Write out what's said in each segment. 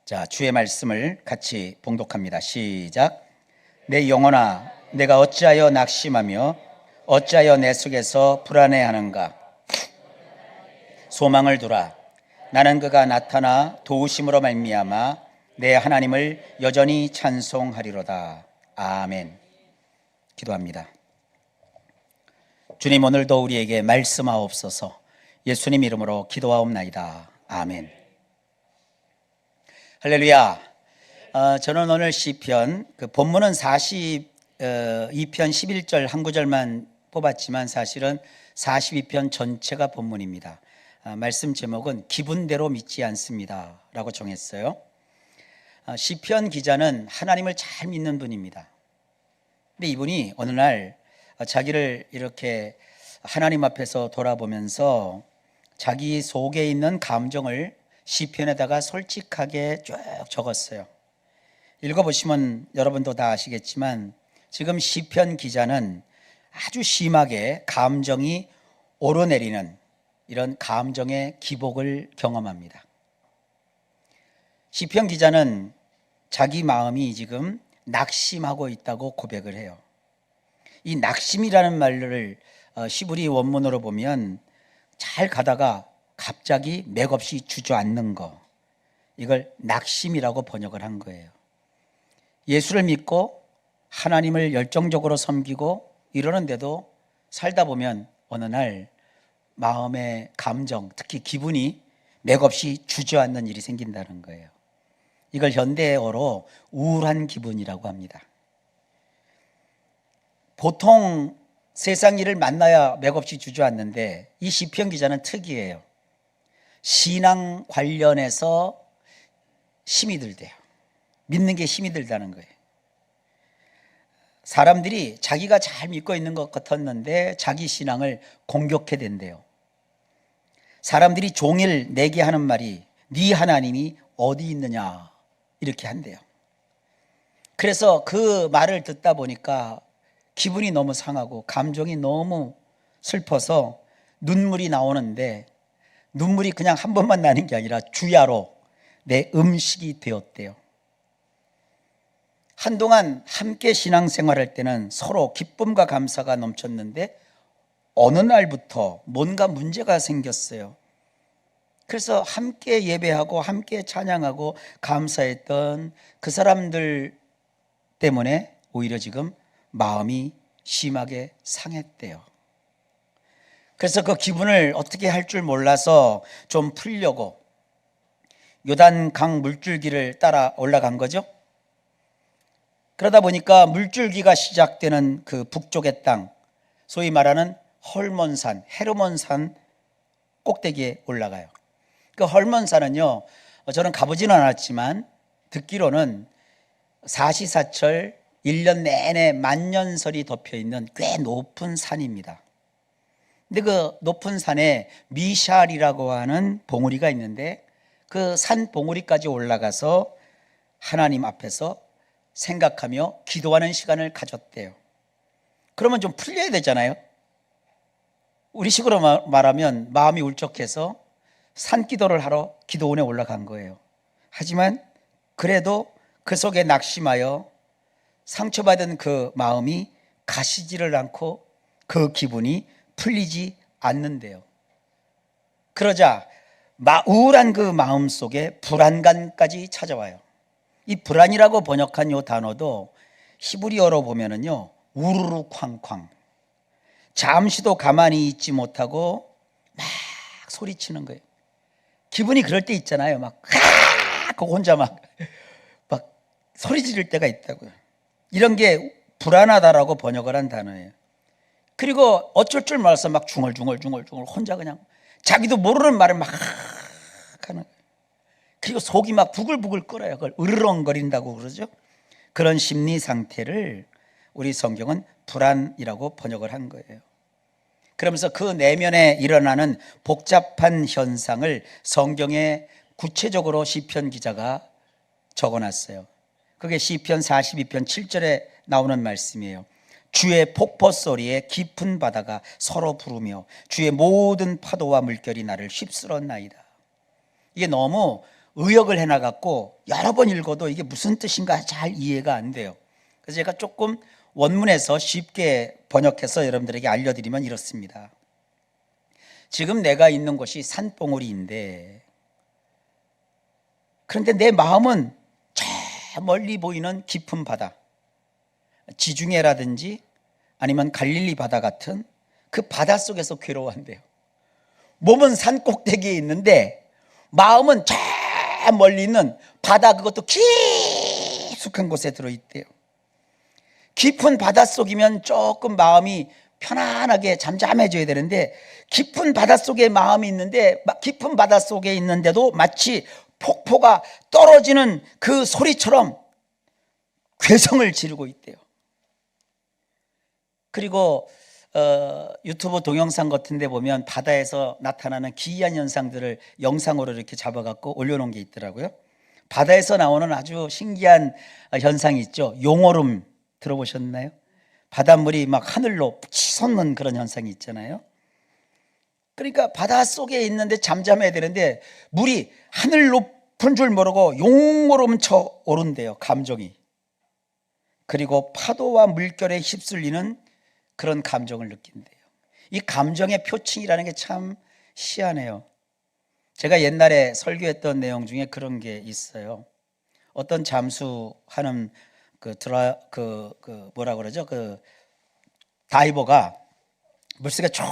자, 주의 말씀을 같이 봉독합니다. 시작. 내 영혼아, 내가 어찌하여 낙심하며 어찌하여 내 속에서 불안해하는가? 소망을 두라. 나는 그가 나타나 도우심으로 말미암아 내 하나님을 여전히 찬송하리로다. 아멘. 기도합니다. 주님, 오늘도 우리에게 말씀하옵소서. 예수님 이름으로 기도하옵나이다. 아멘. 할렐루야. 저는 오늘 시편, 본문은 42편 11절 한 구절만 뽑았지만 사실은 42편 전체가 본문입니다. 말씀 제목은 기분대로 믿지 않습니다 라고 정했어요. 시편 기자는 하나님을 잘 믿는 분입니다. 근데 이분이 어느 날 자기를 이렇게 하나님 앞에서 돌아보면서 자기 속에 있는 감정을 시편에다가 솔직하게 쭉 적었어요. 읽어보시면 여러분도 다 아시겠지만 지금 시편 기자는 아주 심하게 감정이 오르내리는 이런 감정의 기복을 경험합니다. 시편 기자는 자기 마음이 지금 낙심하고 있다고 고백을 해요. 이 낙심이라는 말을 시브리 원문으로 보면 잘 가다가 갑자기 맥없이 주저앉는 거, 이걸 낙심이라고 번역을 한 거예요. 예수를 믿고 하나님을 열정적으로 섬기고 이러는데도 살다 보면 어느 날 마음의 감정, 특히 기분이 맥없이 주저앉는 일이 생긴다는 거예요. 이걸 현대어로 우울한 기분이라고 합니다. 보통 세상 일을 만나야 맥없이 주저앉는데 이 시편 기자는 특이해요. 신앙 관련해서 힘이 들대요. 믿는 게 힘이 들다는 거예요. 사람들이 자기가 잘 믿고 있는 것 같았는데 자기 신앙을 공격해 댄대요. 사람들이 종일 내게 하는 말이 네 하나님이 어디 있느냐 이렇게 한대요. 그래서 그 말을 듣다 보니까 기분이 너무 상하고 감정이 너무 슬퍼서 눈물이 나오는데 눈물이 그냥 한 번만 나는 게 아니라 주야로 내 음식이 되었대요. 한동안 함께 신앙생활할 때는 서로 기쁨과 감사가 넘쳤는데 어느 날부터 뭔가 문제가 생겼어요. 그래서 함께 예배하고 함께 찬양하고 감사했던 그 사람들 때문에 오히려 지금 마음이 심하게 상했대요. 그래서 그 기분을 어떻게 할 줄 몰라서 좀 풀려고 요단강 물줄기를 따라 올라간 거죠. 그러다 보니까 물줄기가 시작되는 그 북쪽의 땅, 소위 말하는 헐몬산, 헤르몬산 꼭대기에 올라가요. 그 헐몬산은요, 저는 가보지는 않았지만 듣기로는 사시사철 1년 내내 만년설이 덮여있는 꽤 높은 산입니다. 근데 그 높은 산에 미샬이라고 하는 봉우리가 있는데 그 산 봉우리까지 올라가서 하나님 앞에서 생각하며 기도하는 시간을 가졌대요. 그러면 좀 풀려야 되잖아요. 우리식으로 말하면 마음이 울적해서 산기도를 하러 기도원에 올라간 거예요. 하지만 그래도 그 속에 낙심하여 상처받은 그 마음이 가시지를 않고 그 기분이 풀리지 않는데요. 그러자 우울한 그 마음 속에 불안감까지 찾아와요. 이 불안이라고 번역한 이 단어도 히브리어로 보면은요, 우르르 쾅쾅, 잠시도 가만히 있지 못하고 막 소리치는 거예요. 기분이 그럴 때 있잖아요. 막 혼자 막 소리 지를 때가 있다고요. 이런 게 불안하다라고 번역을 한 단어예요. 그리고 어쩔 줄 몰라서 막 중얼중얼 혼자 그냥 자기도 모르는 말을 막 하는 거예요. 그리고 속이 막 부글부글 끓어요. 그걸 으르렁거린다고 그러죠. 그런 심리 상태를 우리 성경은 불안이라고 번역을 한 거예요. 그러면서 그 내면에 일어나는 복잡한 현상을 성경에 구체적으로 시편 기자가 적어놨어요. 그게 시편 42편 7절에 나오는 말씀이에요. 주의 폭포 소리에 깊은 바다가 서로 부르며 주의 모든 파도와 물결이 나를 휩쓸었나이다. 이게 너무 의역을 해나갔고 여러 번 읽어도 이게 무슨 뜻인가 잘 이해가 안 돼요. 그래서 제가 조금 원문에서 쉽게 번역해서 여러분들에게 알려드리면 이렇습니다. 지금 내가 있는 곳이 산봉우리인데, 그런데 내 마음은 저 멀리 보이는 깊은 바다, 지중해라든지 아니면 갈릴리 바다 같은 그 바다 속에서 괴로워한대요. 몸은 산 꼭대기에 있는데 마음은 저 멀리 있는 바다, 그것도 깊숙한 곳에 들어있대요. 깊은 바다 속이면 조금 마음이 편안하게 잠잠해져야 되는데, 깊은 바다 속에 마음이 있는데, 깊은 바다 속에 있는데도 마치 폭포가 떨어지는 그 소리처럼 괴성을 지르고 있대요. 그리고 유튜브 동영상 같은 데 보면 바다에서 나타나는 기이한 현상들을 영상으로 이렇게 잡아갖고 올려놓은 게 있더라고요. 바다에서 나오는 아주 신기한 현상이 있죠. 용오름 들어보셨나요? 바닷물이 막 하늘로 치솟는 그런 현상이 있잖아요. 그러니까 바다 속에 있는데 잠잠해야 되는데 물이 하늘 높은 줄 모르고 용오름 쳐 오른대요, 감정이. 그리고 파도와 물결에 휩쓸리는 그런 감정을 느낀대요. 이 감정의 표층이라는 게 참 희한해요. 제가 옛날에 설교했던 내용 중에 그런 게 있어요. 어떤 잠수하는 뭐라 그러죠? 그 다이버가 물속에 쭉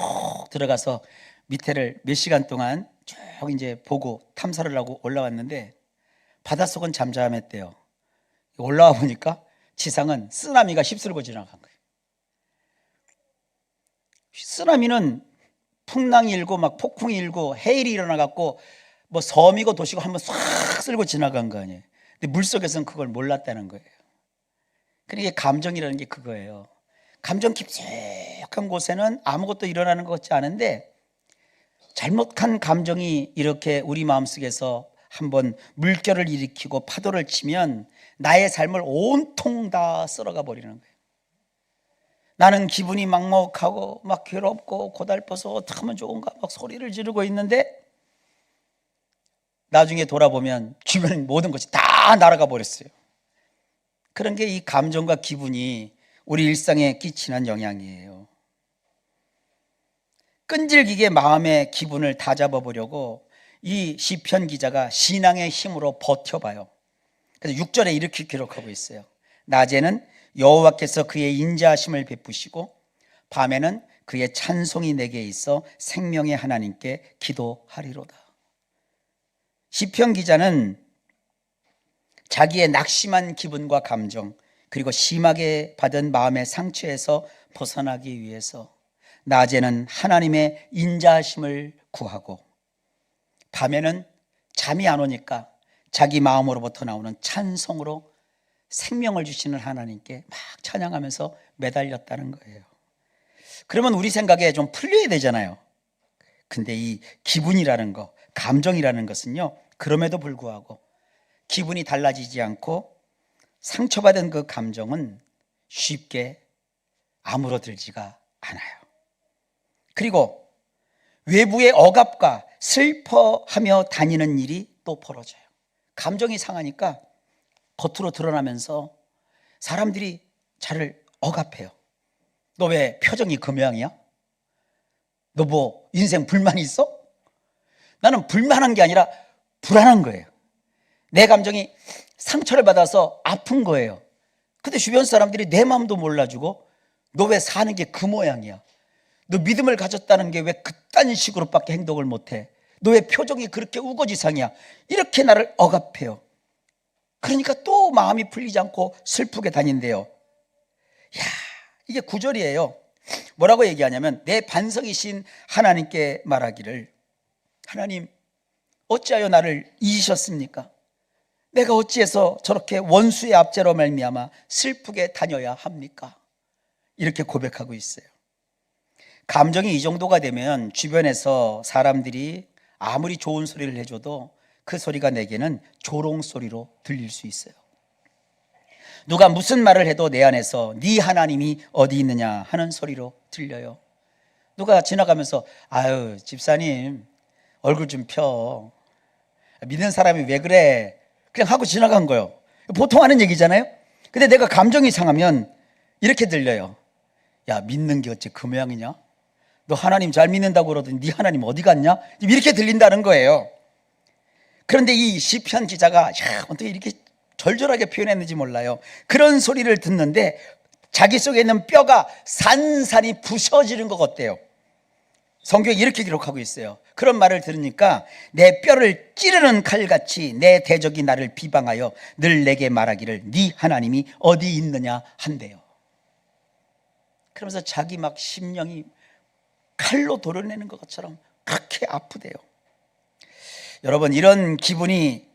들어가서 밑에를 몇 시간 동안 쭉 이제 보고 탐사를 하고 올라왔는데 바닷속은 잠잠했대요. 올라와 보니까 지상은 쓰나미가 휩쓸고 지나간 거예요. 쓰나미는 풍랑이 일고 막 폭풍이 일고 해일이 일어나갖고 뭐 섬이고 도시고 한번 싹 쓸고 지나간 거 아니에요. 근데 물속에서는 그걸 몰랐다는 거예요. 그러니까 감정이라는 게 그거예요. 감정 깊숙한 곳에는 아무것도 일어나는 것 같지 않은데, 잘못한 감정이 이렇게 우리 마음속에서 한번 물결을 일으키고 파도를 치면 나의 삶을 온통 다 쓸어가 버리는 거예요. 나는 기분이 막막하고 막 괴롭고 고달퍼서 어떻게 하면 좋은가 막 소리를 지르고 있는데, 나중에 돌아보면 주변 모든 것이 다 날아가 버렸어요. 그런 게 이 감정과 기분이 우리 일상에 끼치는 영향이에요. 끈질기게 마음의 기분을 다 잡아보려고 이 시편 기자가 신앙의 힘으로 버텨봐요. 그래서 6절에 이렇게 기록하고 있어요. 낮에는 여호와께서 그의 인자하심을 베푸시고 밤에는 그의 찬송이 내게 있어 생명의 하나님께 기도하리로다. 시편 기자는 자기의 낙심한 기분과 감정, 그리고 심하게 받은 마음의 상처에서 벗어나기 위해서 낮에는 하나님의 인자하심을 구하고 밤에는 잠이 안 오니까 자기 마음으로부터 나오는 찬송으로 생명을 주시는 하나님께 막 찬양하면서 매달렸다는 거예요. 그러면 우리 생각에 좀 풀려야 되잖아요. 근데 이 기분이라는 거, 감정이라는 것은요, 그럼에도 불구하고 기분이 달라지지 않고 상처받은 그 감정은 쉽게 아물어들지가 않아요. 그리고 외부의 억압과 슬퍼하며 다니는 일이 또 벌어져요. 감정이 상하니까 겉으로 드러나면서 사람들이 저를 억압해요. 너 왜 표정이 그 모양이야? 너 뭐 인생 불만 있어? 나는 불만한 게 아니라 불안한 거예요. 내 감정이 상처를 받아서 아픈 거예요. 근데 주변 사람들이 내 마음도 몰라주고 너 왜 사는 게 그 모양이야? 너 믿음을 가졌다는 게 왜 그딴 식으로밖에 행동을 못해? 너 왜 표정이 그렇게 우거지상이야? 이렇게 나를 억압해요. 그러니까 또 마음이 풀리지 않고 슬프게 다닌대요. 야, 이게 구절이에요. 뭐라고 얘기하냐면 내 반석이신 하나님께 말하기를, 하나님 어찌하여 나를 잊으셨습니까? 내가 어찌해서 저렇게 원수의 압제로 말미암아 슬프게 다녀야 합니까? 이렇게 고백하고 있어요. 감정이 이 정도가 되면 주변에서 사람들이 아무리 좋은 소리를 해줘도 그 소리가 내게는 조롱 소리로 들릴 수 있어요. 누가 무슨 말을 해도 내 안에서 네 하나님이 어디 있느냐 하는 소리로 들려요. 누가 지나가면서 아유 집사님 얼굴 좀 펴, 믿는 사람이 왜 그래? 그냥 하고 지나간 거예요. 보통 하는 얘기잖아요. 근데 내가 감정이 상하면 이렇게 들려요. 야, 믿는 게 어째 그 모양이냐? 너 하나님 잘 믿는다고 그러더니 네 하나님 어디 갔냐? 이렇게 들린다는 거예요. 그런데 이 시편 기자가 어떻게 이렇게 절절하게 표현했는지 몰라요. 그런 소리를 듣는데 자기 속에 있는 뼈가 산산이 부서지는 것 같대요. 성경에 이렇게 기록하고 있어요. 그런 말을 들으니까 내 뼈를 찌르는 칼같이 내 대적이 나를 비방하여 늘 내게 말하기를 네 하나님이 어디 있느냐 한대요. 그러면서 자기 막 심령이 칼로 도려내는 것처럼 그렇게 아프대요. 여러분, 이런 기분이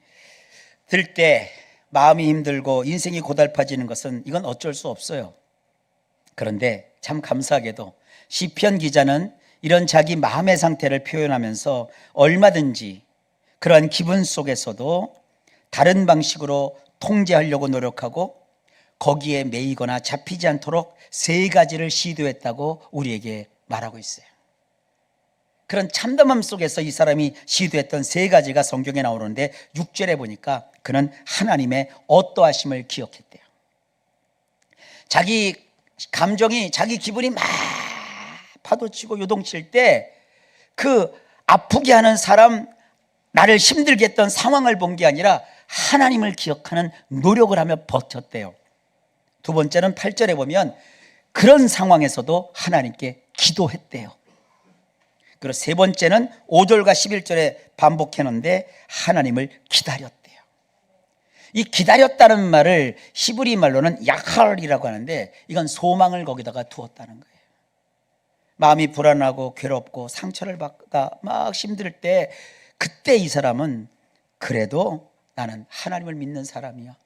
들 때 마음이 힘들고 인생이 고달파지는 것은 이건 어쩔 수 없어요. 그런데 참 감사하게도 시편 기자는 이런 자기 마음의 상태를 표현하면서 얼마든지 그러한 기분 속에서도 다른 방식으로 통제하려고 노력하고 거기에 매이거나 잡히지 않도록 3가지를 시도했다고 우리에게 말하고 있어요. 그런 참담함 속에서 이 사람이 시도했던 3가지가 성경에 나오는데 6절에 보니까 그는 하나님의 어떠하심을 기억했대요. 자기 감정이, 자기 기분이 막 파도치고 요동칠 때 그 아프게 하는 사람, 나를 힘들게 했던 상황을 본 게 아니라 하나님을 기억하는 노력을 하며 버텼대요. 2번째는 8절에 보면 그런 상황에서도 하나님께 기도했대요. 그리고 3번째는 5절과 11절에 반복했는데 하나님을 기다렸대요. 이 기다렸다는 말을 히브리 말로는 야칼이라고 하는데 이건 소망을 거기다가 두었다는 거예요. 마음이 불안하고 괴롭고 상처를 받다 막 힘들 때 그때 이 사람은 그래도 나는 하나님을 믿는 사람이야.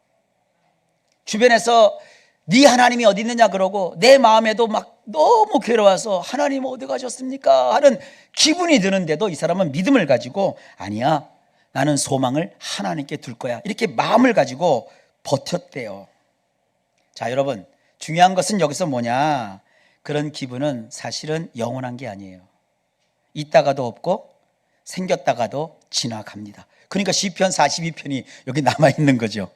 주변에서 네 하나님이 어디 있느냐 그러고 내 마음에도 막 너무 괴로워서 하나님 어디 가셨습니까 하는 기분이 드는데도 이 사람은 믿음을 가지고 아니야, 나는 소망을 하나님께 둘 거야, 이렇게 마음을 가지고 버텼대요. 자, 여러분, 중요한 것은 여기서 뭐냐, 그런 기분은 사실은 영원한 게 아니에요. 있다가도 없고 생겼다가도 지나갑니다. 그러니까 시편 42편이 여기 남아있는 거죠.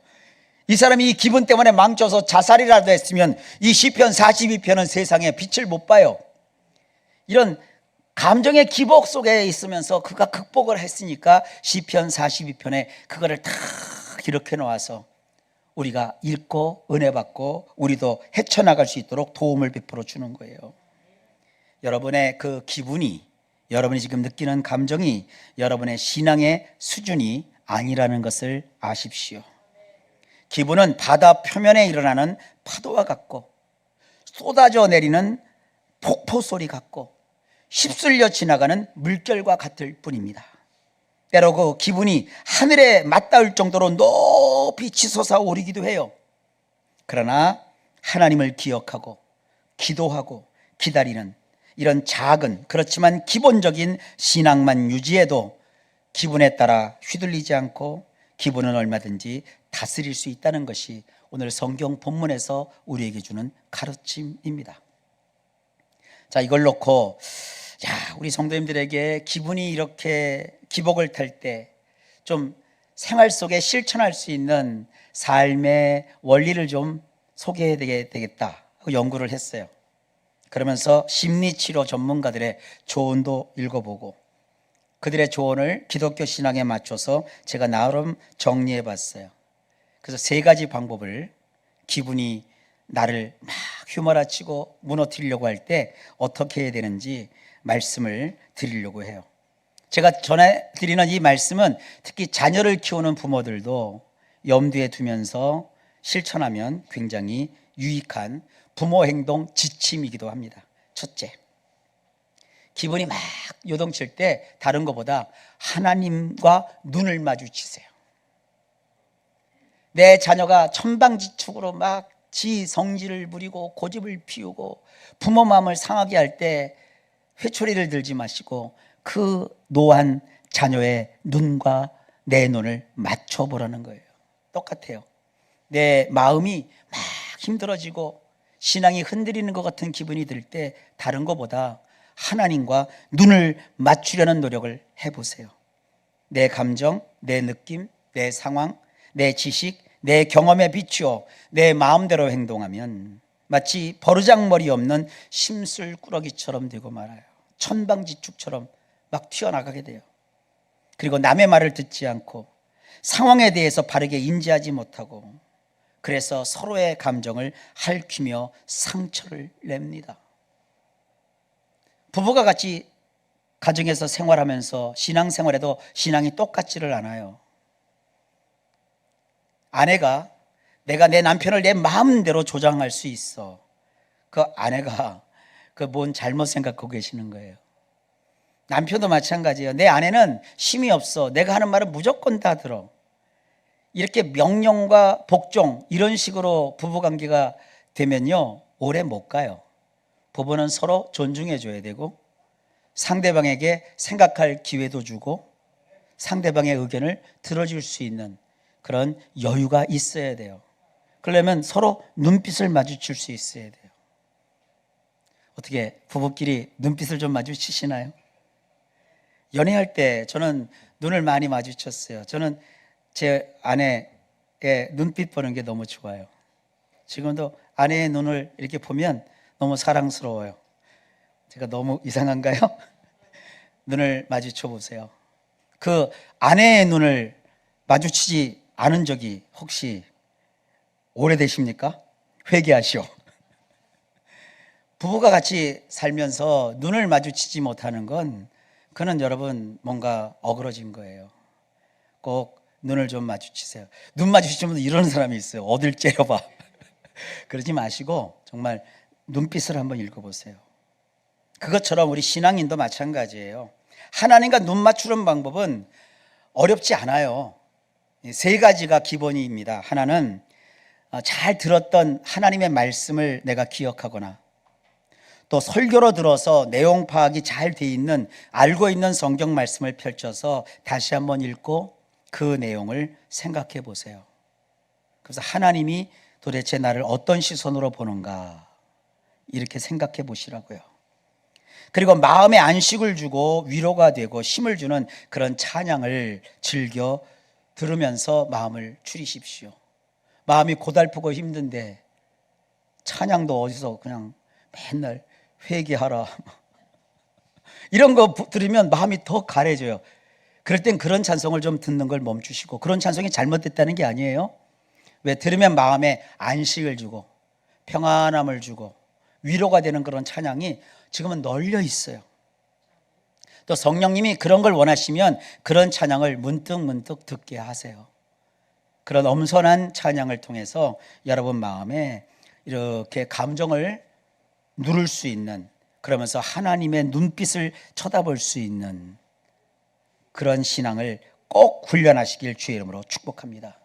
이 사람이 이 기분 때문에 망쳐서 자살이라도 했으면 이 시편 42편은 세상에 빛을 못 봐요. 이런 감정의 기복 속에 있으면서 그가 극복을 했으니까 시편 42편에 그거를 다 기록해 놓아서 우리가 읽고 은혜 받고 우리도 헤쳐나갈 수 있도록 도움을 베풀어 주는 거예요. 여러분의 그 기분이, 여러분이 지금 느끼는 감정이 여러분의 신앙의 수준이 아니라는 것을 아십시오. 기분은 바다 표면에 일어나는 파도와 같고 쏟아져 내리는 폭포 소리 같고 휩쓸려 지나가는 물결과 같을 뿐입니다. 때로 그 기분이 하늘에 맞닿을 정도로 높이 치솟아 오르기도 해요. 그러나 하나님을 기억하고 기도하고 기다리는 이런 작은, 그렇지만 기본적인 신앙만 유지해도 기분에 따라 휘둘리지 않고 기분은 얼마든지 다스릴 수 있다는 것이 오늘 성경 본문에서 우리에게 주는 가르침입니다. 자, 이걸 놓고 우리 성도님들에게 기분이 이렇게 기복을 탈 때 좀 생활 속에 실천할 수 있는 삶의 원리를 좀 소개해야 되겠다 하고 연구를 했어요. 그러면서 심리치료 전문가들의 조언도 읽어보고 그들의 조언을 기독교 신앙에 맞춰서 제가 나름 정리해 봤어요. 그래서 3가지 방법을, 기분이 나를 막 휘몰아치고 무너뜨리려고 할 때 어떻게 해야 되는지 말씀을 드리려고 해요. 제가 전해드리는 이 말씀은 특히 자녀를 키우는 부모들도 염두에 두면서 실천하면 굉장히 유익한 부모 행동 지침이기도 합니다. 첫째, 기분이 막 요동칠 때 다른 것보다 하나님과 눈을 마주치세요. 내 자녀가 천방지축으로 막 지 성질을 부리고 고집을 피우고 부모 마음을 상하게 할 때 회초리를 들지 마시고 그 노한 자녀의 눈과 내 눈을 맞춰보라는 거예요. 똑같아요. 내 마음이 막 힘들어지고 신앙이 흔들리는 것 같은 기분이 들 때 다른 것보다 하나님과 눈을 맞추려는 노력을 해보세요. 내 감정, 내 느낌, 내 상황, 내 지식, 내 경험에 비추어 내 마음대로 행동하면 마치 버르장머리 없는 심술꾸러기처럼 되고 말아요. 천방지축처럼 막 튀어나가게 돼요. 그리고 남의 말을 듣지 않고 상황에 대해서 바르게 인지하지 못하고 그래서 서로의 감정을 핥히며 상처를 냅니다. 부부가 같이 가정에서 생활하면서 신앙생활에도 신앙이 똑같지를 않아요. 아내가 내가 내 남편을 내 마음대로 조장할 수 있어. 그 아내가 그 뭔 잘못 생각하고 계시는 거예요. 남편도 마찬가지예요. 내 아내는 힘이 없어. 내가 하는 말은 무조건 다 들어. 이렇게 명령과 복종 이런 식으로 부부관계가 되면요 오래 못 가요. 부부는 서로 존중해 줘야 되고 상대방에게 생각할 기회도 주고 상대방의 의견을 들어줄 수 있는 그런 여유가 있어야 돼요. 그러려면 서로 눈빛을 마주칠 수 있어야 돼요. 어떻게 부부끼리 눈빛을 좀 마주치시나요? 연애할 때 저는 눈을 많이 마주쳤어요. 저는 제 아내의 눈빛 보는 게 너무 좋아요. 지금도 아내의 눈을 이렇게 보면 너무 사랑스러워요. 제가 너무 이상한가요? 눈을 마주쳐 보세요. 그 아내의 눈을 마주치지 않은 적이 혹시 오래되십니까? 회개하시오. 부부가 같이 살면서 눈을 마주치지 못하는 건 그는 여러분 뭔가 어그러진 거예요. 꼭 눈을 좀 마주치세요. 눈 마주치면 이러는 사람이 있어요. 어딜 째려봐. 그러지 마시고 정말 눈빛을 한번 읽어보세요. 그것처럼 우리 신앙인도 마찬가지예요. 하나님과 눈 맞추는 방법은 어렵지 않아요. 세 가지가 기본입니다. 하나는 잘 들었던 하나님의 말씀을 내가 기억하거나 또 설교로 들어서 내용 파악이 잘 돼 있는 알고 있는 성경 말씀을 펼쳐서 다시 한번 읽고 그 내용을 생각해 보세요. 그래서 하나님이 도대체 나를 어떤 시선으로 보는가 이렇게 생각해 보시라고요. 그리고 마음에 안식을 주고 위로가 되고 힘을 주는 그런 찬양을 즐겨 들으면서 마음을 추리십시오. 마음이 고달프고 힘든데 찬양도 어디서 그냥 맨날 회개하라 이런 거 들으면 마음이 더 가래져요. 그럴 땐 그런 찬송을 좀 듣는 걸 멈추시고, 그런 찬송이 잘못됐다는 게 아니에요. 왜? 들으면 마음에 안식을 주고 평안함을 주고 위로가 되는 그런 찬양이 지금은 널려 있어요. 또 성령님이 그런 걸 원하시면 그런 찬양을 문득 듣게 하세요. 그런 엄선한 찬양을 통해서 여러분 마음에 이렇게 감정을 누를 수 있는, 그러면서 하나님의 눈빛을 쳐다볼 수 있는 그런 신앙을 꼭 훈련하시길 주의 이름으로 축복합니다.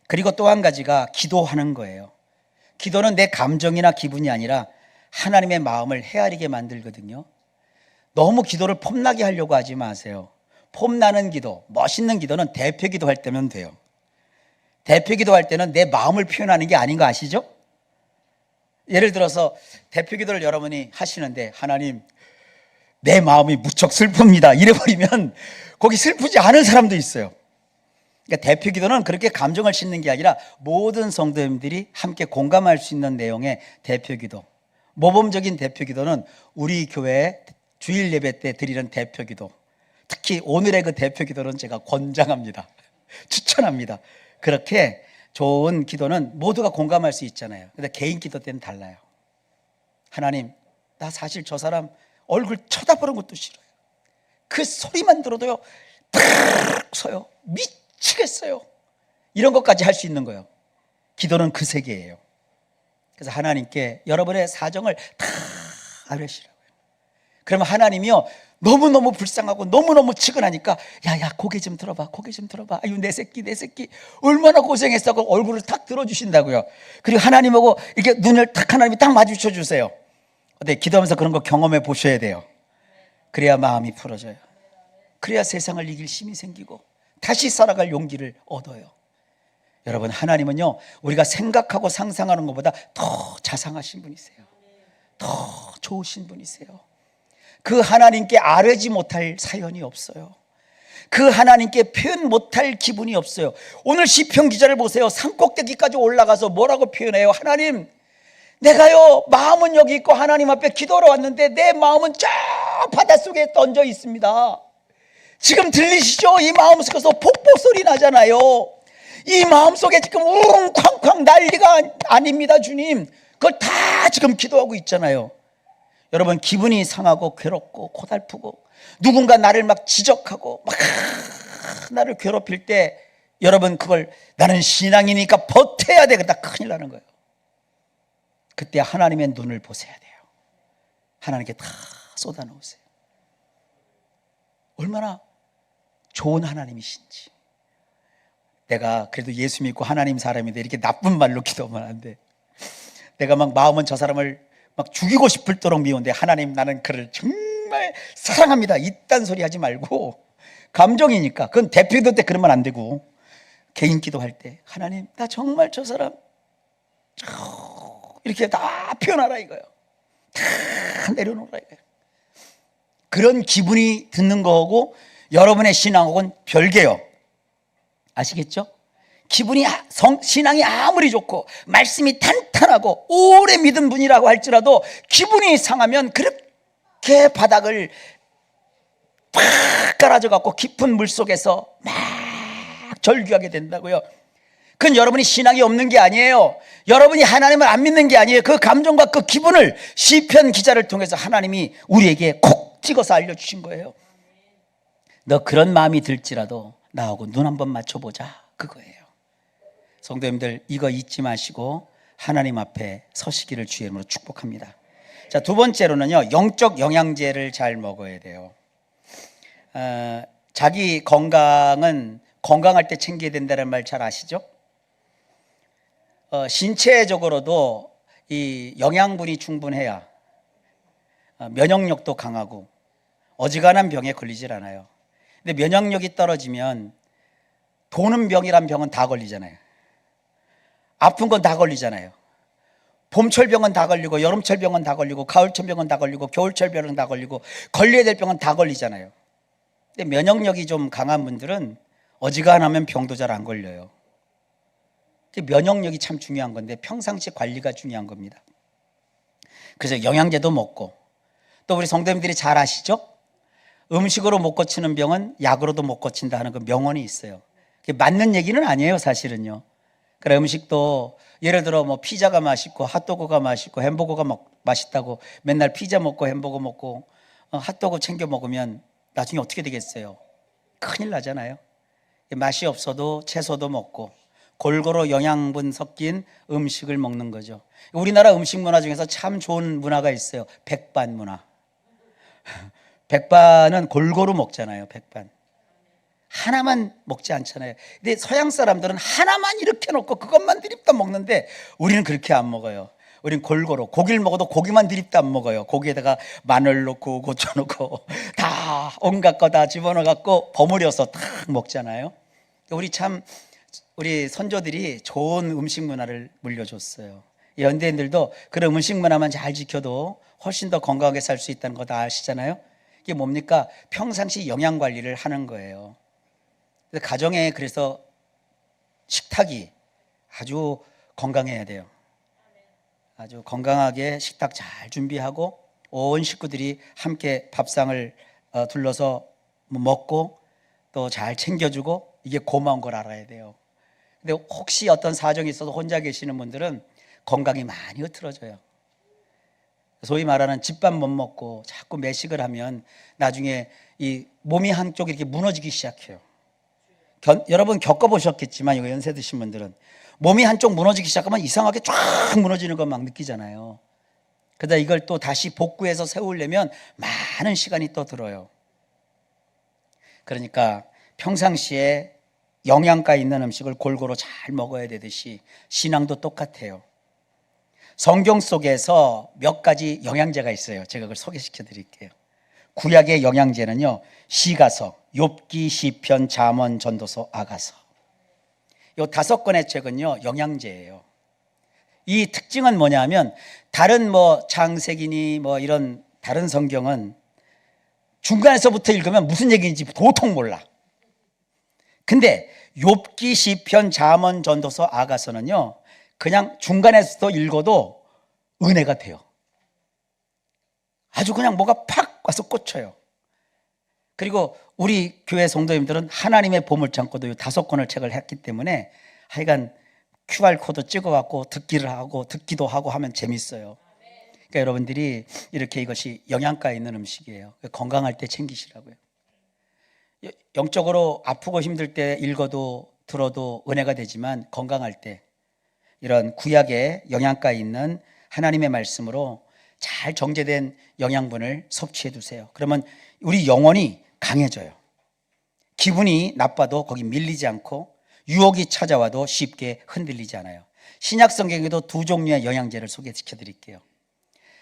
그리고 또 한 가지가 기도하는 거예요. 기도는 내 감정이나 기분이 아니라 하나님의 마음을 헤아리게 만들거든요. 너무 기도를 폼나게 하려고 하지 마세요. 폼나는 기도, 멋있는 기도는 대표 기도할 때면 돼요. 대표 기도할 때는 내 마음을 표현하는 게 아닌 거 아시죠? 예를 들어서 대표 기도를 여러분이 하시는데, 하나님 내 마음이 무척 슬픕니다 이래버리면 거기 슬프지 않은 사람도 있어요. 그러니까 대표 기도는 그렇게 감정을 싣는 게 아니라 모든 성도님들이 함께 공감할 수 있는 내용의 대표 기도, 모범적인 대표 기도는 우리 교회 주일 예배 때 드리는 대표 기도, 특히 오늘의 그 대표 기도는 제가 권장합니다. 추천합니다. 그렇게 좋은 기도는 모두가 공감할 수 있잖아요. 근데 개인 기도 때는 달라요. 하나님, 나 사실 저 사람 얼굴 쳐다보는 것도 싫어요. 그 소리만 들어도요 탁 서요. 미치겠어요. 이런 것까지 할 수 있는 거예요. 기도는 그 세계예요. 그래서 하나님께 여러분의 사정을 다 아뢰시라고요. 그러면 하나님이요 너무너무 불쌍하고 너무너무 치근하니까, 야야 고개 좀 들어봐, 고개 좀 들어봐, 아유 내 새끼 얼마나 고생했어 하고 얼굴을 탁 들어주신다고요. 그리고 하나님하고 이렇게 눈을 탁 하나님이 딱 마주쳐 주세요. 근데 기도하면서 그런 거 경험해 보셔야 돼요. 그래야 마음이 풀어져요. 그래야 세상을 이길 힘이 생기고 다시 살아갈 용기를 얻어요. 여러분, 하나님은요 우리가 생각하고 상상하는 것보다 더 자상하신 분이세요. 더 좋으신 분이세요. 그 하나님께 아뢰지 못할 사연이 없어요. 그 하나님께 표현 못할 기분이 없어요. 오늘 시편 기자를 보세요. 산꼭대기까지 올라가서 뭐라고 표현해요? 하나님, 내가요 마음은 여기 있고 하나님 앞에 기도하러 왔는데 내 마음은 저 바닷속에 던져 있습니다. 지금 들리시죠? 이 마음 속에서 폭포 소리 나잖아요. 이 마음 속에 지금 웅쾅쾅 난리가 아닙니다. 주님, 그걸 다 지금 기도하고 있잖아요. 여러분, 기분이 상하고 괴롭고 고달프고 누군가 나를 막 지적하고 막 나를 괴롭힐 때 여러분, 그걸 나는 신앙이니까 버텨야 되겠다, 큰일 나는 거예요. 그때 하나님의 눈을 보셔야 돼요. 하나님께 다 쏟아놓으세요. 얼마나 좋은 하나님이신지. 내가 그래도 예수 믿고 하나님 사람인데 이렇게 나쁜 말로 기도하면 안 돼. 내가 막 마음은 저 사람을 막 죽이고 싶을 도록 미운데 하나님, 나는 그를 정말 사랑합니다, 이딴 소리 하지 말고, 감정이니까 그건 대표기도 때 그러면 안 되고 개인 기도할 때 하나님, 나 정말 저 사람 이렇게 다 표현하라 이거예요. 다 내려놓으라 이거예요. 그런 기분이 드는 거하고 여러분의 신앙하고는 별개요. 아시겠죠? 기분이, 신앙이 아무리 좋고 말씀이 탄탄하고 오래 믿은 분이라고 할지라도 기분이 상하면 그렇게 바닥을 팍 깔아져 갖고 깊은 물 속에서 막 절규하게 된다고요. 그건 여러분이 신앙이 없는 게 아니에요. 여러분이 하나님을 안 믿는 게 아니에요. 그 감정과 그 기분을 시편 기자를 통해서 하나님이 우리에게 콕 찍어서 알려주신 거예요. 너 그런 마음이 들지라도 나하고 눈 한번 맞춰보자, 그거예요. 성도님들, 이거 잊지 마시고 하나님 앞에 서시기를 주의 이름으로 축복합니다. 자, 두 번째로는요, 영적 영양제를 잘 먹어야 돼요. 자기 건강은 건강할 때 챙겨야 된다는 말 잘 아시죠? 신체적으로도 이 영양분이 충분해야 면역력도 강하고 어지간한 병에 걸리질 않아요. 근데 면역력이 떨어지면 도는 병이란 병은 다 걸리잖아요. 아픈 건 다 걸리잖아요. 봄철 병은 다 걸리고 여름철 병은 다 걸리고 가을철 병은 다 걸리고 겨울철 병은 다 걸리고 걸려야 될 병은 다 걸리잖아요. 근데 면역력이 좀 강한 분들은 어지간하면 병도 잘 안 걸려요. 면역력이 참 중요한 건데 평상시 관리가 중요한 겁니다. 그래서 영양제도 먹고, 또 우리 성도님들이 잘 아시죠? 음식으로 못 고치는 병은 약으로도 못 고친다 하는 그 명언이 있어요. 그게 맞는 얘기는 아니에요, 사실은요. 그래, 음식도 예를 들어 뭐 피자가 맛있고 핫도그가 맛있고 햄버거가 맛있다고 맨날 피자 먹고 햄버거 먹고 핫도그 챙겨 먹으면 나중에 어떻게 되겠어요? 큰일 나잖아요. 맛이 없어도 채소도 먹고 골고루 영양분 섞인 음식을 먹는 거죠. 우리나라 음식 문화 중에서 참 좋은 문화가 있어요. 백반 문화. 백반은 골고루 먹잖아요. 백반 하나만 먹지 않잖아요. 근데 서양 사람들은 하나만 이렇게 놓고 그것만 드립다 먹는데 우리는 그렇게 안 먹어요. 우린 골고루, 고기를 먹어도 고기만 드립다 안 먹어요. 고기에다가 마늘 넣고 고추 넣고 다 온갖 거 다 집어넣어 갖고 버무려서 탁 먹잖아요. 우리 선조들이 좋은 음식 문화를 물려줬어요. 현대인들도 그런 음식 문화만 잘 지켜도 훨씬 더 건강하게 살 수 있다는 거 다 아시잖아요. 이게 뭡니까? 평상시 영양 관리를 하는 거예요. 가정에 그래서 식탁이 아주 건강해야 돼요. 아주 건강하게 식탁 잘 준비하고 온 식구들이 함께 밥상을 둘러서 먹고 또 잘 챙겨주고, 이게 고마운 걸 알아야 돼요. 근데 혹시 어떤 사정이 있어서 혼자 계시는 분들은 건강이 많이 흐트러져요. 소위 말하는 집밥 못 먹고 자꾸 매식을 하면 나중에 이 몸이 한쪽이 이렇게 무너지기 시작해요. 여러분 겪어보셨겠지만, 이거 연세 드신 분들은 몸이 한쪽 무너지기 시작하면 이상하게 쫙 무너지는 거 막 느끼잖아요. 그러다 이걸 또 다시 복구해서 세우려면 많은 시간이 또 들어요. 그러니까 평상시에 영양가 있는 음식을 골고루 잘 먹어야 되듯이 신앙도 똑같아요. 성경 속에서 몇 가지 영양제가 있어요. 제가 그걸 소개시켜 드릴게요. 구약의 영양제는요, 시가서, 욥기, 시편, 잠언, 전도서, 아가서, 이 5권의 책은요 영양제예요. 이 특징은 뭐냐면 다른 뭐 창세기니 뭐 이런 다른 성경은 중간에서부터 읽으면 무슨 얘기인지 도통 몰라. 근데 욥기, 시편, 잠언, 전도서, 아가서는요 그냥 중간에서 읽어도 은혜가 돼요. 아주 그냥 뭐가 팍 와서 꽂혀요. 그리고 우리 교회 성도님들은 하나님의 보물창고도 이 5권을 책을 했기 때문에 하여간 QR코드 찍어갖고 듣기도 하고 하면 재밌어요. 그러니까 여러분들이 이렇게 이것이 영양가 있는 음식이에요. 건강할 때 챙기시라고요. 영적으로 아프고 힘들 때 읽어도 들어도 은혜가 되지만 건강할 때 이런 구약의 영양가 있는 하나님의 말씀으로 잘 정제된 영양분을 섭취해 두세요. 그러면 우리 영혼이 강해져요. 기분이 나빠도 거기 밀리지 않고 유혹이 찾아와도 쉽게 흔들리지 않아요. 신약 성경에도 2종류의 영양제를 소개시켜 드릴게요.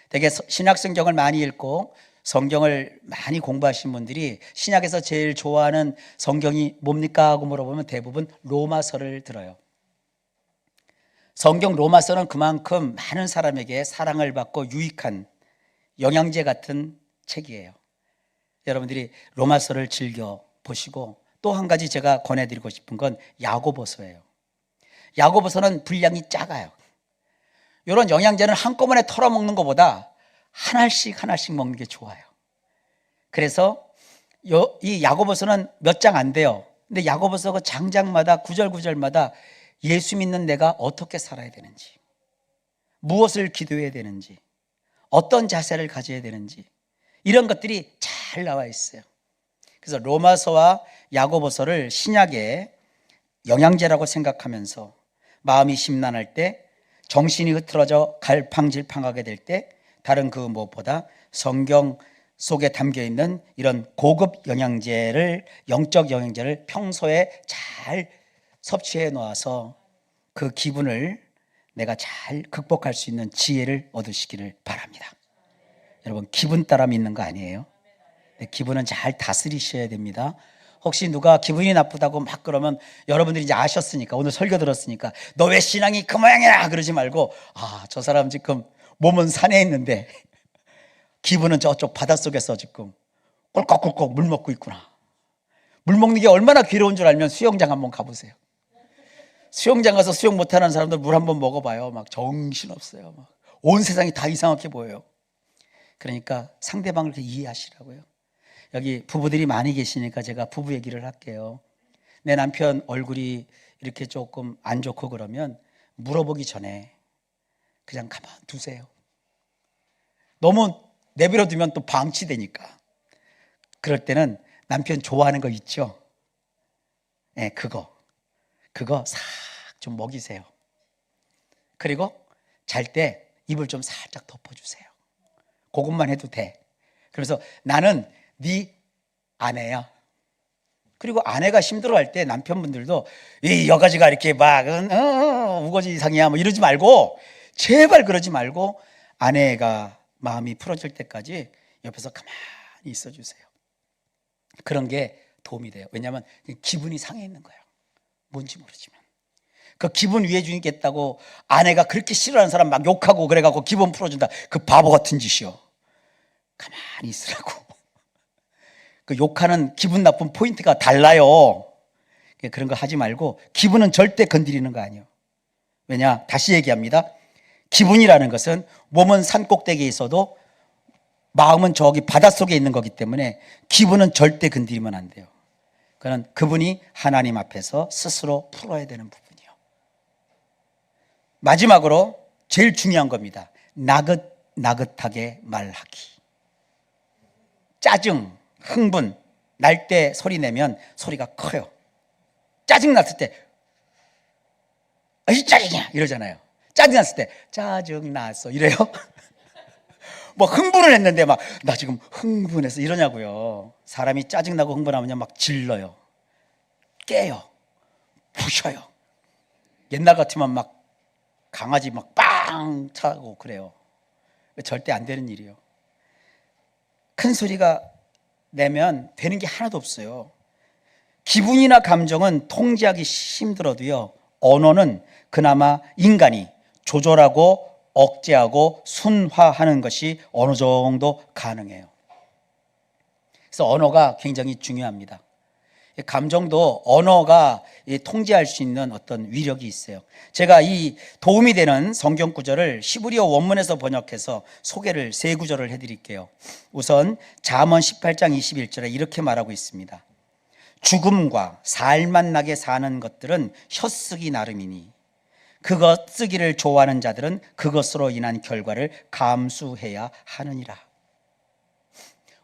되게 신약 성경을 많이 읽고 성경을 많이 공부하신 분들이 신약에서 제일 좋아하는 성경이 뭡니까 하고 물어보면 대부분 로마서를 들어요. 성경 로마서는 그만큼 많은 사람에게 사랑을 받고 유익한 영양제 같은 책이에요. 여러분들이 로마서를 즐겨 보시고 또 한 가지 제가 권해드리고 싶은 건 야고보서예요. 야고보서는 분량이 작아요. 이런 영양제는 한꺼번에 털어먹는 것보다 하나씩 먹는 게 좋아요. 그래서 이 야고보서는 몇 장 안 돼요. 근데 야고보서 그 장장마다 구절마다 예수 믿는 내가 어떻게 살아야 되는지, 무엇을 기도해야 되는지, 어떤 자세를 가져야 되는지 이런 것들이 잘 나와 있어요. 그래서 로마서와 야고보서를 신약의 영양제라고 생각하면서 마음이 심란할 때, 정신이 흐트러져 갈팡질팡하게 될 때 다른 그 무엇보다 성경 속에 담겨있는 이런 고급 영양제를, 영적 영양제를 평소에 잘 섭취해 놓아서 그 기분을 내가 잘 극복할 수 있는 지혜를 얻으시기를 바랍니다. 여러분, 기분 따라 믿는 거 아니에요. 기분은 잘 다스리셔야 됩니다. 혹시 누가 기분이 나쁘다고 막 그러면 여러분들이 이제 아셨으니까, 오늘 설교 들었으니까 너 왜 신앙이 그 모양이야 그러지 말고, 저 사람 지금 몸은 산에 있는데 기분은 저쪽 바닷속에서 지금 꿀꺽꿀꺽 물 먹고 있구나. 물 먹는 게 얼마나 괴로운 줄 알면 수영장 한번 가보세요. 수영장 가서 수영 못하는 사람들 물 한번 먹어봐요. 막 정신없어요. 막 온 세상이 다 이상하게 보여요. 그러니까 상대방을 이해하시라고요. 여기 부부들이 많이 계시니까 제가 부부 얘기를 할게요. 내 남편 얼굴이 이렇게 조금 안 좋고 그러면 물어보기 전에 그냥 가만 두세요. 너무 내버려 두면 또 방치되니까. 그럴 때는 남편 좋아하는 거 있죠? 네, 그거 싹 좀 먹이세요. 그리고 잘 때 입을 좀 살짝 덮어주세요. 그것만 해도 돼. 그래서 나는 네 아내야. 그리고 아내가 힘들어할 때 남편분들도 이 여가지가 이렇게 막 우거지 이상이야 뭐 이러지 말고, 제발 그러지 말고 아내가 마음이 풀어질 때까지 옆에서 가만히 있어주세요. 그런 게 도움이 돼요. 왜냐하면 기분이 상해 있는 거예요. 뭔지 모르지만 그 기분 위해 주겠다고 아내가 그렇게 싫어하는 사람 막 욕하고 그래갖고 기분 풀어준다. 그 바보 같은 짓이요. 가만히 있으라고. 그 욕하는 기분 나쁜 포인트가 달라요. 그런 거 하지 말고, 기분은 절대 건드리는 거 아니에요. 왜냐? 다시 얘기합니다. 기분이라는 것은 몸은 산 꼭대기에 있어도 마음은 저기 바닷속에 있는 거기 때문에 기분은 절대 건드리면 안 돼요. 그는 그분이 하나님 앞에서 스스로 풀어야 되는 부분이요. 마지막으로 제일 중요한 겁니다. 나긋나긋하게 말하기. 짜증, 흥분 날 때 소리 내면 소리가 커요. 짜증 났을 때 어이 짜증이야 이러잖아요. 짜증 났을 때 짜증 났어 이래요. 뭐 흥분을 했는데 막 나 지금 흥분해서 이러냐고요. 사람이 짜증나고 흥분하면 막 질러요. 깨요. 부셔요. 옛날 같으면 막 강아지 막 빵 차고 그래요. 절대 안 되는 일이에요. 큰 소리가 내면 되는 게 하나도 없어요. 기분이나 감정은 통제하기 힘들어도요, 언어는 그나마 인간이 조절하고 억제하고 순화하는 것이 어느 정도 가능해요. 그래서 언어가 굉장히 중요합니다. 감정도 언어가 통제할 수 있는 어떤 위력이 있어요. 제가 이 도움이 되는 성경 구절을 시브리어 원문에서 번역해서 소개를 세 구절을 해드릴게요. 우선 잠언 18장 21절에 이렇게 말하고 있습니다. 죽음과 살만 나게 사는 것들은 혀쓰기 나름이니 그것 쓰기를 좋아하는 자들은 그것으로 인한 결과를 감수해야 하느니라.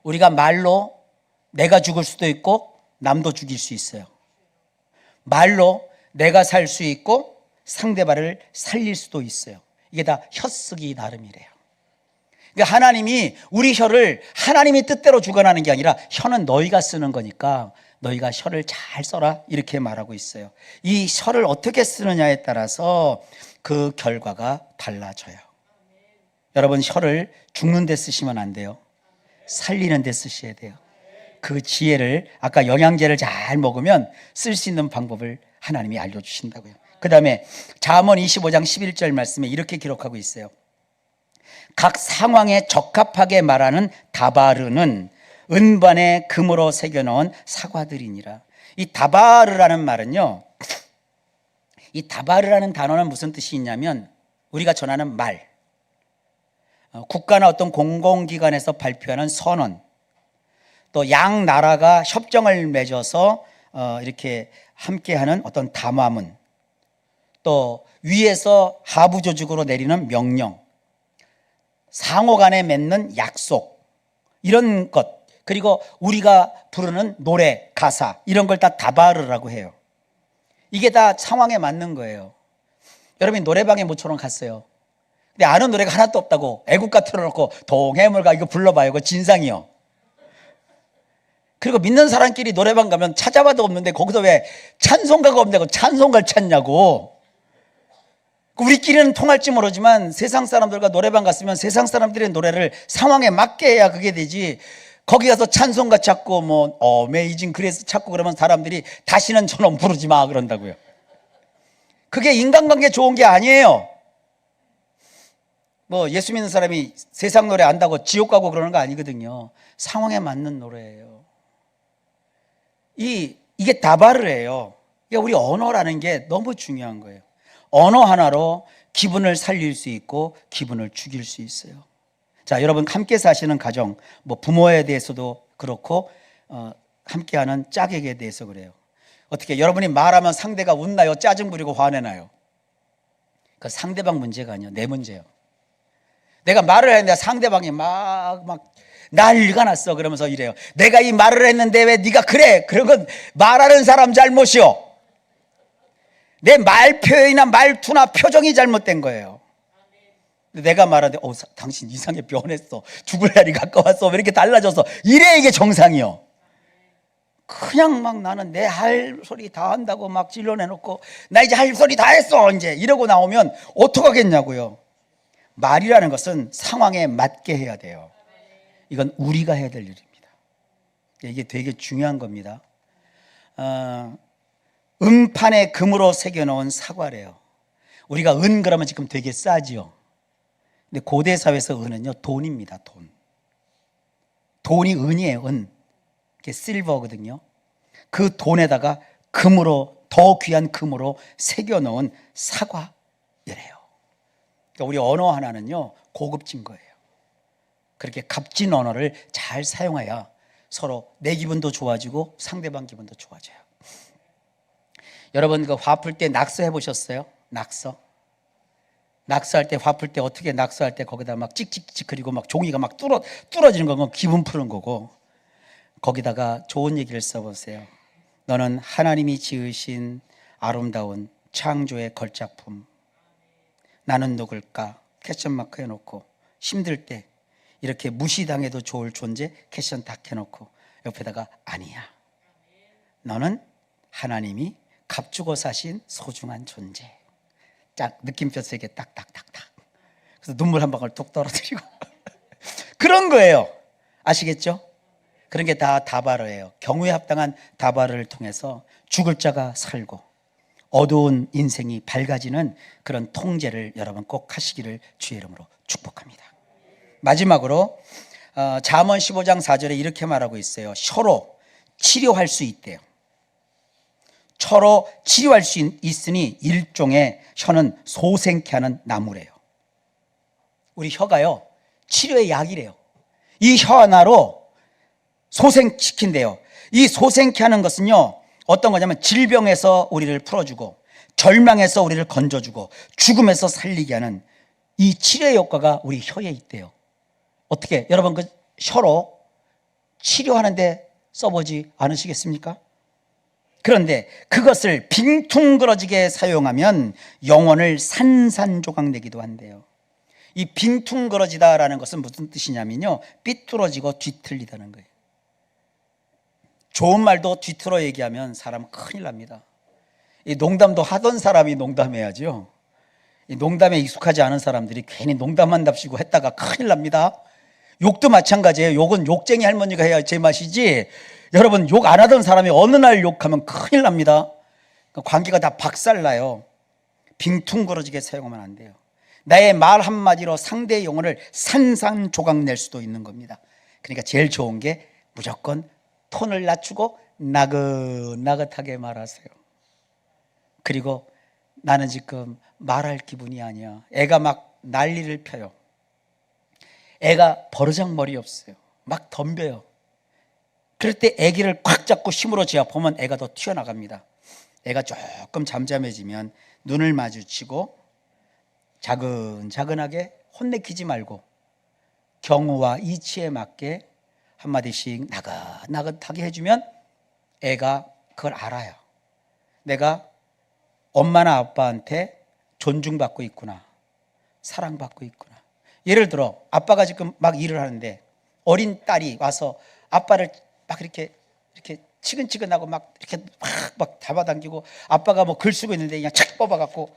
우리가 말로 내가 죽을 수도 있고 남도 죽일 수 있어요. 말로 내가 살 수 있고 상대방을 살릴 수도 있어요. 이게 다 혀쓰기 나름이래요. 그러니까 하나님이 우리 혀를 하나님이 뜻대로 주관하는 게 아니라 혀는 너희가 쓰는 거니까 너희가 혀를 잘 써라 이렇게 말하고 있어요. 이 혀를 어떻게 쓰느냐에 따라서 그 결과가 달라져요. 여러분, 혀를 죽는 데 쓰시면 안 돼요. 살리는 데 쓰셔야 돼요. 그 지혜를 아까 영양제를 잘 먹으면 쓸 수 있는 방법을 하나님이 알려주신다고요. 그 다음에 잠언 25장 11절 말씀에 이렇게 기록하고 있어요. 각 상황에 적합하게 말하는 다바르는 은반에 금으로 새겨놓은 사과들이니라. 이 다바르라는 말은요, 이 다바르라는 단어는 무슨 뜻이 있냐면 우리가 전하는 말, 국가나 어떤 공공기관에서 발표하는 선언, 또 양 나라가 협정을 맺어서 이렇게 함께하는 어떤 담화문, 또 위에서 하부 조직으로 내리는 명령, 상호 간에 맺는 약속, 이런 것, 그리고 우리가 부르는 노래, 가사, 이런 걸 다 다바르라고 해요. 이게 다 상황에 맞는 거예요. 여러분이 노래방에 모처럼 갔어요. 근데 아는 노래가 하나도 없다고 애국가 틀어놓고 동해물가 이거 불러봐요. 이거 진상이요. 그리고 믿는 사람끼리 노래방 가면 찾아봐도 없는데 거기서 왜 찬송가가 없냐고 찬송가를 찾냐고. 우리끼리는 통할지 모르지만 세상 사람들과 노래방 갔으면 세상 사람들의 노래를 상황에 맞게 해야 그게 되지. 거기 가서 찬송가 찾고 뭐 어메이징 그래서 찾고 그러면 사람들이 다시는 저놈 부르지 마 그런다고요. 그게 인간관계 좋은 게 아니에요. 뭐 예수 믿는 사람이 세상 노래 안다고 지옥 가고 그러는 거 아니거든요. 상황에 맞는 노래예요. 이게 다바르예요. 그러니까 우리 언어라는 게 너무 중요한 거예요. 언어 하나로 기분을 살릴 수 있고 기분을 죽일 수 있어요. 자, 여러분 함께 사시는 가정, 뭐 부모에 대해서도 그렇고 함께하는 짝에게 대해서 그래요. 어떻게 여러분이 말하면 상대가 웃나요? 짜증 부리고 화내나요? 그 상대방 문제가 아니에요. 내 문제예요. 내가 말을 했는데 상대방이 막 난리가 났어. 그러면서 이래요. 내가 이 말을 했는데 왜 네가 그래? 그런 건 말하는 사람 잘못이요. 내 말 표현이나 말투나 표정이 잘못된 거예요. 내가 말하는데 당신 이상하게 변했어. 죽을 날이 가까웠어. 왜 이렇게 달라졌어? 이래 이게 정상이요. 그냥 막 나는 내 할 소리 다 한다고 막 질러내놓고 나 이제 할 소리 다 했어 이제 이러고 나오면 어떡하겠냐고요. 말이라는 것은 상황에 맞게 해야 돼요. 이건 우리가 해야 될 일입니다. 이게 되게 중요한 겁니다. 은판에 금으로 새겨놓은 사과래요. 우리가 은 그러면 지금 되게 싸지요. 근데 고대 사회에서 은은요 돈입니다. 돈이 은이에요. 은. 이게 실버거든요. 그 돈에다가 금으로 더 귀한 금으로 새겨놓은 사과래요. 그러니까 우리 언어 하나는요 고급진 거예요. 그렇게 값진 언어를 잘 사용해야 서로 내 기분도 좋아지고 상대방 기분도 좋아져요. 여러분 그 화 풀 때 낙서해 보셨어요? 낙서할 때 화 풀 때 어떻게 낙서할 때 거기다 막 찍찍찍 그리고 막 종이가 막 뚫어지는 건 기분 푸는 거고 거기다가 좋은 얘기를 써보세요. 너는 하나님이 지으신 아름다운 창조의 걸작품. 나는 누굴까? 퀘스천마크 해놓고 힘들 때 이렇게 무시당해도 좋을 존재 퀘스천 딱 해놓고 옆에다가 아니야. 너는 하나님이 값주고 사신 소중한 존재. 딱 느낌표 세게 딱딱딱딱. 그래서 눈물 한 방울 뚝 떨어뜨리고 그런 거예요. 아시겠죠? 그런 게 다 다바르예요. 경우에 합당한 다바르를 통해서 죽을 자가 살고 어두운 인생이 밝아지는 그런 통제를 여러분 꼭 하시기를 주의 이름으로 축복합니다. 마지막으로 잠언 15장 4절에 이렇게 말하고 있어요. 혀로 치료할 수 있대요. 혀로 치료할 수 있으니 일종의 혀는 소생케 하는 나무래요. 우리 혀가요, 치료의 약이래요. 이 혀 하나로 소생시킨대요. 이 소생케 하는 것은요, 어떤 거냐면 질병에서 우리를 풀어주고, 절망에서 우리를 건져주고, 죽음에서 살리게 하는 이 치료의 효과가 우리 혀에 있대요. 어떻게 여러분 그 혀로 치료하는데 써보지 않으시겠습니까? 그런데 그것을 빈퉁그러지게 사용하면 영혼을 산산조각내기도 한대요. 이 빈퉁그러지다라는 것은 무슨 뜻이냐면요, 삐뚤어지고 뒤틀리다는 거예요. 좋은 말도 뒤틀어 얘기하면 사람은 큰일 납니다. 이 농담도 하던 사람이 농담해야죠. 이 농담에 익숙하지 않은 사람들이 괜히 농담한답시고 했다가 큰일 납니다. 욕도 마찬가지예요. 욕은 욕쟁이 할머니가 해야 제맛이지, 여러분 욕 안 하던 사람이 어느 날 욕하면 큰일 납니다. 관계가 다 박살나요. 빈퉁그러지게 사용하면 안 돼요. 나의 말 한마디로 상대의 영혼을 산산조각 낼 수도 있는 겁니다. 그러니까 제일 좋은 게 무조건 톤을 낮추고 나긋나긋하게 말하세요. 그리고 나는 지금 말할 기분이 아니야. 애가 막 난리를 펴요. 애가 버르장머리 없어요. 막 덤벼요. 그럴 때 애기를 꽉 잡고 힘으로 제압하면 애가 더 튀어나갑니다. 애가 조금 잠잠해지면 눈을 마주치고 자근자근하게 혼내키지 말고 경우와 이치에 맞게 한마디씩 나긋나긋하게 해주면 애가 그걸 알아요. 내가 엄마나 아빠한테 존중받고 있구나, 사랑받고 있구나. 예를 들어 아빠가 지금 막 일을 하는데 어린 딸이 와서 아빠를 막 이렇게 치근치근하고 막 이렇게 막 잡아당기고, 아빠가 뭐 글 쓰고 있는데 그냥 착 뽑아갖고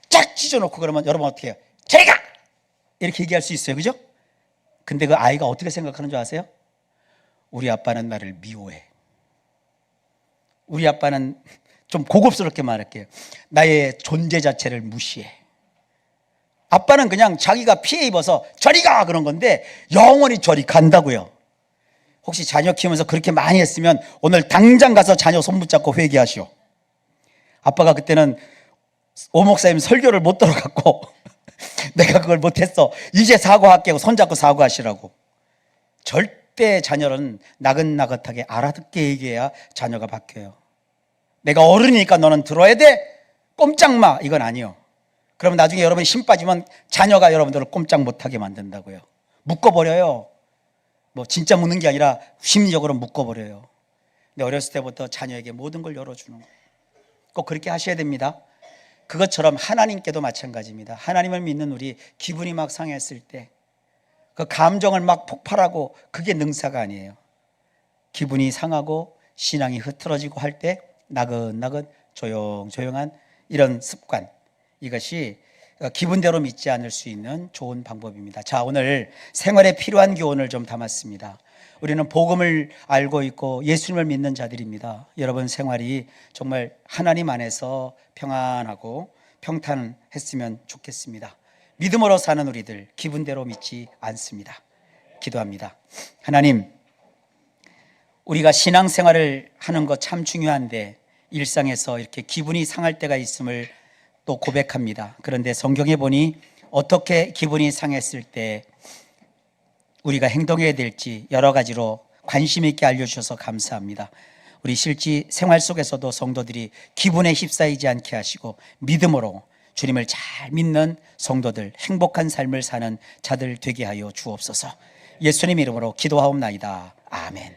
쫙 찢어놓고 그러면 여러분 어떻게 해요? 저리 가! 이렇게 얘기할 수 있어요. 그죠? 근데 그 아이가 어떻게 생각하는 줄 아세요? 우리 아빠는 나를 미워해. 우리 아빠는, 좀 고급스럽게 말할게요, 나의 존재 자체를 무시해. 아빠는 그냥 자기가 피해 입어서 저리 가! 그런 건데 영원히 저리 간다고요. 혹시 자녀 키우면서 그렇게 많이 했으면 오늘 당장 가서 자녀 손 붙잡고 회개하시오. 아빠가 그때는 오 목사님 설교를 못 들어갔고 내가 그걸 못했어, 이제 사과할게, 손잡고 사과하시라고. 절대 자녀는 나긋나긋하게 알아듣게 얘기해야 자녀가 바뀌어요. 내가 어른이니까 너는 들어야 돼, 꼼짝마, 이건 아니요. 그러면 나중에 여러분이 힘 빠지면 자녀가 여러분들을 꼼짝 못하게 만든다고요. 묶어버려요. 뭐 진짜 묶는 게 아니라 심리적으로 묶어버려요. 근데 어렸을 때부터 자녀에게 모든 걸 열어주는 거예요. 꼭 그렇게 하셔야 됩니다. 그것처럼 하나님께도 마찬가지입니다. 하나님을 믿는 우리, 기분이 막 상했을 때 그 감정을 막 폭발하고, 그게 능사가 아니에요. 기분이 상하고 신앙이 흐트러지고 할 때 나긋나긋 조용조용한 이런 습관, 이것이 기분대로 믿지 않을 수 있는 좋은 방법입니다. 자, 오늘 생활에 필요한 교훈을 좀 담았습니다. 우리는 복음을 알고 있고 예수님을 믿는 자들입니다. 여러분 생활이 정말 하나님 안에서 평안하고 평탄했으면 좋겠습니다. 믿음으로 사는 우리들, 기분대로 믿지 않습니다. 기도합니다. 하나님, 우리가 신앙생활을 하는 것 참 중요한데 일상에서 이렇게 기분이 상할 때가 있음을 또 고백합니다. 그런데 성경에 보니 어떻게 기분이 상했을 때 우리가 행동해야 될지 여러 가지로 관심 있게 알려주셔서 감사합니다. 우리 실제 생활 속에서도 성도들이 기분에 휩싸이지 않게 하시고 믿음으로 주님을 잘 믿는 성도들, 행복한 삶을 사는 자들 되게 하여 주옵소서. 예수님 이름으로 기도하옵나이다. 아멘.